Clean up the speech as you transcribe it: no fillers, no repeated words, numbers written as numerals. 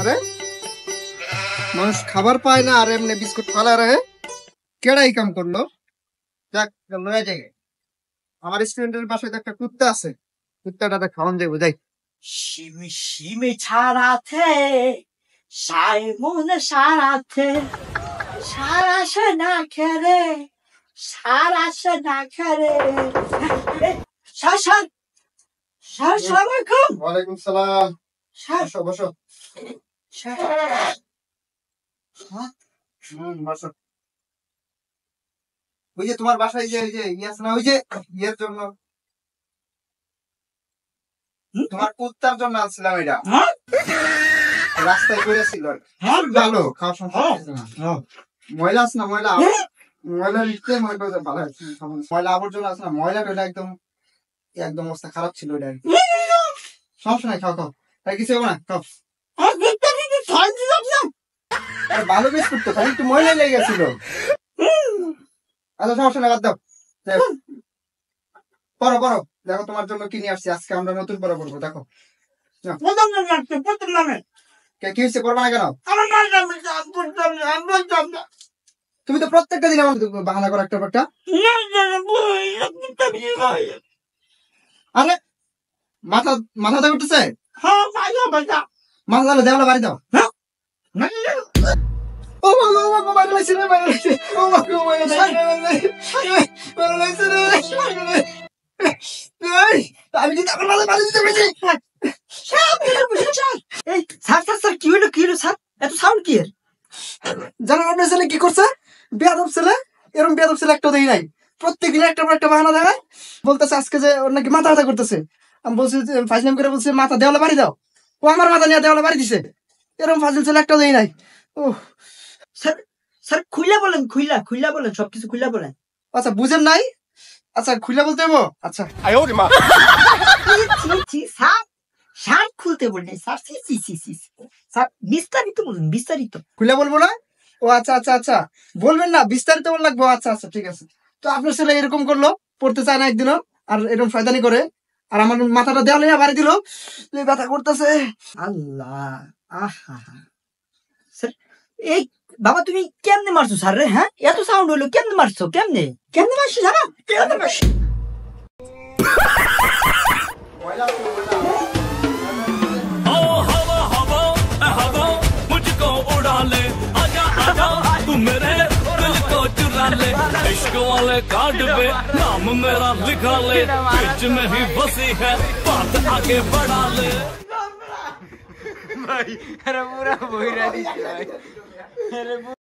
আরে মানুষ খাবার পায় না আর এমনি বিস্কুট ফালা রাখে, কেডাই কাম করলো? যাক লয়ে যাই। আমার স্টুডেন্টের পাশে একটা কুত্তা আছে, কুত্তাটাতে খাওয়ান দেবো, যাই। 심심히 자라테 삶은 살아테 살아서 나케레 살아서 나케레 샤샤 샤샤라이쿰 ওয়ালাইকুম সালাম। বসো বসো। বসো। ওই যে তোমার বাসায় যে ইয়ে আছে না, ওই যে ইয়ের জন্য, তোমার কুত্তার জন্য আনছিলাম এটা, রাস্তায় করেছিল। ভালো খাওয়া সমস্যা, ময়লা আছে না, ময়লা ময়লা লিখতে ভালো আছে, ময়লা আবর্জনা আছে না, ময়লাটা একদম একদম অবস্থা খারাপ ছিল এটা। সমস্যা নাই, খাও খাও, তাই কিছু হবে না, খাও। ভালো বিস্কুট তো, একটু ময়লা লেগে গেছিল। আচ্ছা সমস্যা নাই, বাদ দাও। পড়ো পড়ো, দেখো তোমার জন্য কি নিয়ে আসছি আজকে, আমরা নতুন পড়া পড়বো, দেখো। কি হয়েছে, পড়বা না কেন? তুমি তো প্রত্যেকটা দিন আমার বাহানা করো একটা একটা। আরে মাথা মাথা দাও উঠতেছে, মাথা দাও, দেওয়ালে বাড়ি দাও। ও বাবা, ও বাবা, বাইরে লাইছে রে, বাইরে লাইছে। ও বাবা, ও বাইরে লাইছে রে। আমি কিন্তু আমার মাথায় বাড়ি দিতে পেরেছি। এই স্যার স্যার স্যার কি হলো স্যার, এত সাউন্ড কি এর? জানো আপনার ছেলে কি করছে? বেয়াদব ছেলে, এরকম বেয়াদব ছেলে একটাও দেখি নাই। প্রত্যেকদিন একটা পর একটা বাহানা দেখায়, বলতেছে আজকে যে ওর নাকি মাথা ব্যথা করতেছে। আমি বলছি ফাইজলাম করে, বলছি মাথা দেওয়ালে বাড়ি দাও। ও আমার মাথা নিয়ে দেওয়ালে বাড়ি দিছে। এরকম ফাজিল ছেলে একটাও দেখি নাই। ও স্যার স্যার খুইলা বলেন, খুইলা বলেন, সবকিছু খুইলা বলেন। আচ্ছা বুঝেন নাই, আচ্ছা খুলে বলতে হবো। আচ্ছা স্যার শার্ট খুলতে বললেন স্যার, স্যার বিস্তারিত বলুন, বিস্তারিত। খুলে বলবো না? ও আচ্ছা আচ্ছা আচ্ছা, বলবেন না, বিস্তারিত বল লাগবো। আচ্ছা আচ্ছা ঠিক আছে। তো আপনার ছেলে এরকম করলো, পড়তে চায় না একদিনও, আর এরকম শয়তানি করে, আর আমার মাথাটা দেওয়ালে বাড়ি দিল, ব্যথা করতেছে। আল্লাহ, আহা স্যার, এই বাবা তুমি কেমনে মারছো স্যার রে? হ্যাঁ, এত সাউন্ড হলো, কেমনে মারছো? কেমনে কেমনে মারছো জানা? কেমনে মারছো? मुझको उड़ा ले, आजा आजा तू मेरे दिल को चुरा ले, इश्क वाले कार्ड पे नाम मेरा लिखा ले, बीच में ही बसी है बात आगे बढ़ा ले। भाई अरे पूरा बोल रहा थी भाई।